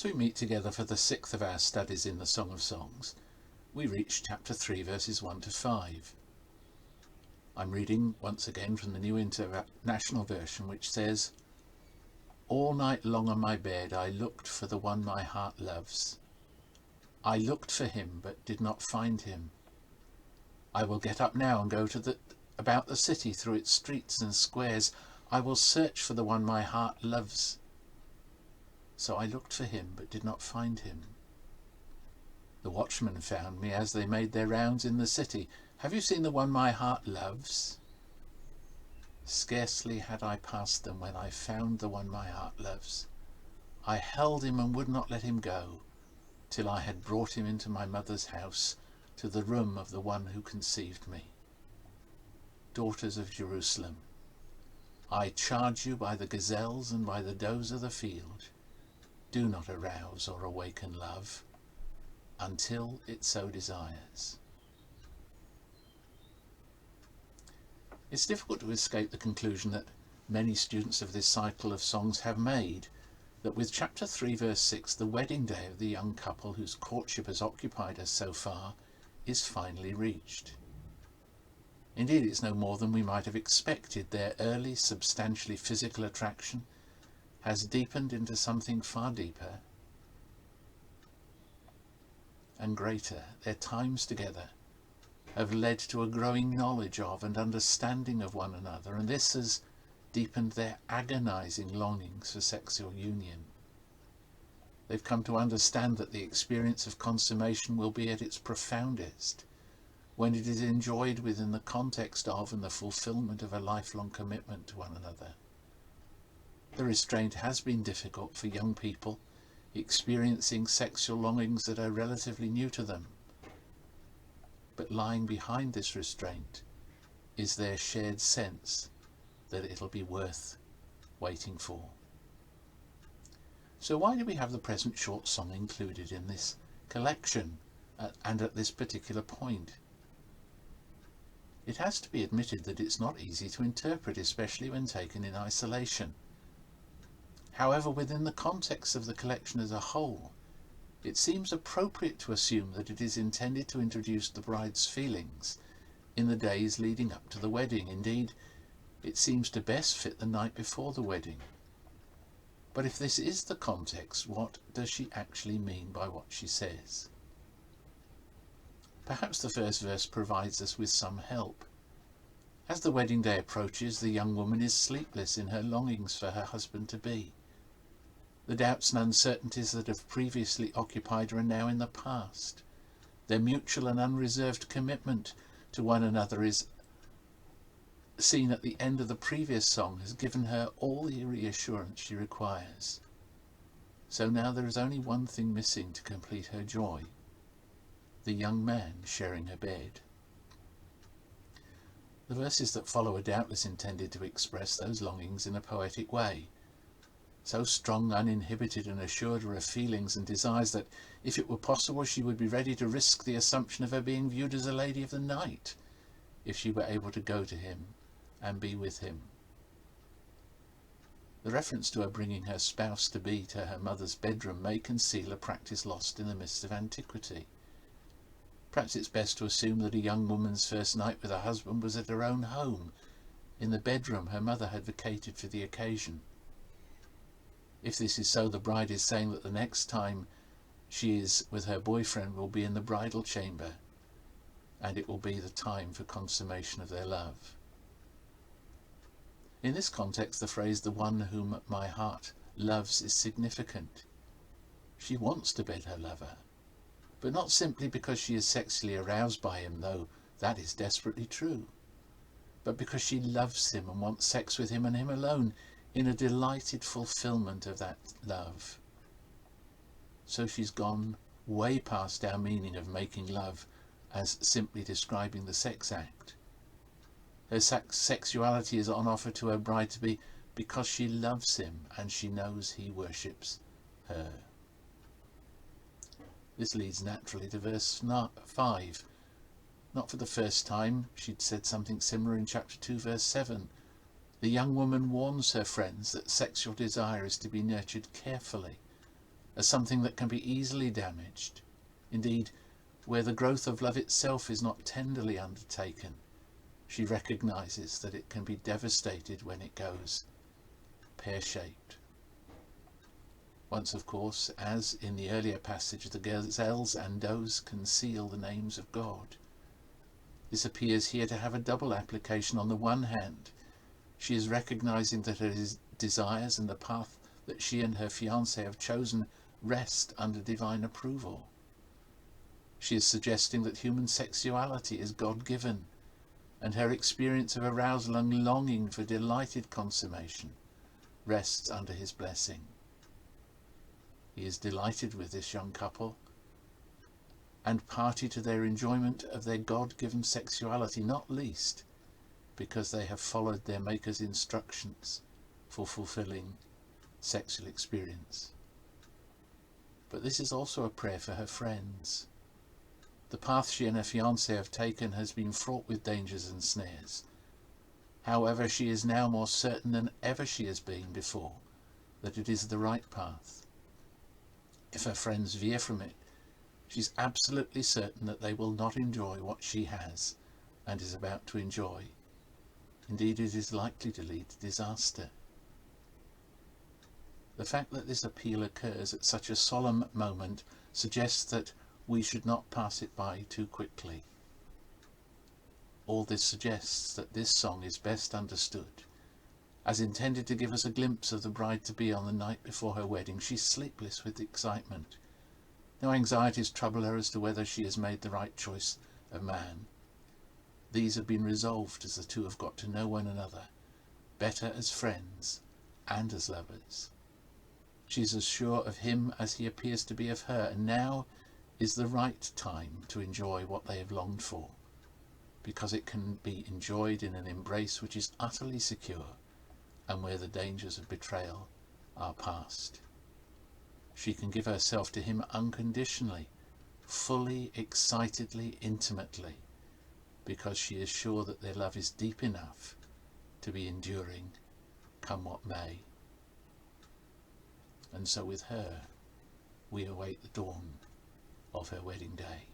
we meet together for the sixth of our studies in the Song of Songs, we reach chapter 3 verses 1 to 5. I'm reading once again from the New International Version, which says, "All night long on my bed I looked for the one my heart loves. I looked for him but did not find him. I will get up now and go about the city through its streets and squares. I will search for the one my heart loves. So I looked for him but did not find him. The watchmen found me as they made their rounds in the city. Have you seen the one my heart loves? Scarcely had I passed them when I found the one my heart loves. I held him and would not let him go, till I had brought him into my mother's house, to the room of the one who conceived me. Daughters of Jerusalem, I charge you by the gazelles and by the does of the field, do not arouse or awaken love, until it so desires." It's difficult to escape the conclusion that many students of this cycle of songs have made, that with chapter 3 verse 6, the wedding day of the young couple whose courtship has occupied us so far is finally reached. Indeed, it's no more than we might have expected. Their early, substantially physical attraction has deepened into something far deeper and greater. Their times together have led to a growing knowledge of and understanding of one another, and this has deepened their agonizing longings for sexual union. They've come to understand that the experience of consummation will be at its profoundest when it is enjoyed within the context of and the fulfillment of a lifelong commitment to one another. The restraint has been difficult for young people experiencing sexual longings that are relatively new to them. But lying behind this restraint is their shared sense that it'll be worth waiting for. So why do we have the present short song included in this collection and at this particular point? It has to be admitted that it's not easy to interpret, especially when taken in isolation. However, within the context of the collection as a whole, it seems appropriate to assume that it is intended to introduce the bride's feelings in the days leading up to the wedding. Indeed, it seems to best fit the night before the wedding. But if this is the context, what does she actually mean by what she says? Perhaps the first verse provides us with some help. As the wedding day approaches, the young woman is sleepless in her longings for her husband-to-be. The doubts and uncertainties that have previously occupied her are now in the past. Their mutual and unreserved commitment to one another is seen at the end of the previous song has given her all the reassurance she requires. So now there is only one thing missing to complete her joy: the young man sharing her bed. The verses that follow are doubtless intended to express those longings in a poetic way. So strong, uninhibited and assured are her feelings and desires that, if it were possible, she would be ready to risk the assumption of her being viewed as a lady of the night, if she were able to go to him and be with him. The reference to her bringing her spouse-to-be to her mother's bedroom may conceal a practice lost in the mists of antiquity. Perhaps it's best to assume that a young woman's first night with her husband was at her own home, in the bedroom her mother had vacated for the occasion. If this is so, the bride is saying that the next time she is with her boyfriend will be in the bridal chamber, and it will be the time for consummation of their love. In this context, the phrase "the one whom my heart loves" is significant. She wants to bed her lover, but not simply because she is sexually aroused by him, though that is desperately true, but because she loves him and wants sex with him and him alone, in a delighted fulfillment of that love. So she's gone way past our meaning of making love as simply describing the sex act. Her sexuality is on offer to her bride-to-be because she loves him and she knows he worships her. This leads naturally to verse 5. Not for the first time, she'd said something similar in chapter 2 verse 7. The young woman warns her friends that sexual desire is to be nurtured carefully, as something that can be easily damaged. Indeed, where the growth of love itself is not tenderly undertaken, she recognizes that it can be devastated when it goes pear-shaped. Once, of course, as in the earlier passage, the gazelles and does conceal the names of God. This appears here to have a double application. On the one hand, she is recognizing that her desires and the path that she and her fiancé have chosen rest under divine approval. She is suggesting that human sexuality is God-given, and her experience of arousal and longing for delighted consummation rests under his blessing. He is delighted with this young couple and party to their enjoyment of their God-given sexuality, not least because they have followed their Maker's instructions for fulfilling sexual experience. But this is also a prayer for her friends. The path she and her fiancé have taken has been fraught with dangers and snares. However, she is now more certain than ever she has been before that it is the right path. If her friends veer from it, she's absolutely certain that they will not enjoy what she has and is about to enjoy. Indeed, it is likely to lead to disaster. The fact that this appeal occurs at such a solemn moment suggests that we should not pass it by too quickly. All this suggests that this song is best understood as intended to give us a glimpse of the bride-to-be on the night before her wedding. She's sleepless with excitement. No anxieties trouble her as to whether she has made the right choice of man. These have been resolved as the two have got to know one another better as friends and as lovers. She is as sure of him as he appears to be of her, and now is the right time to enjoy what they have longed for, because it can be enjoyed in an embrace which is utterly secure and where the dangers of betrayal are past. She can give herself to him unconditionally, fully, excitedly, intimately, because she is sure that their love is deep enough to be enduring, come what may. And so with her, we await the dawn of her wedding day.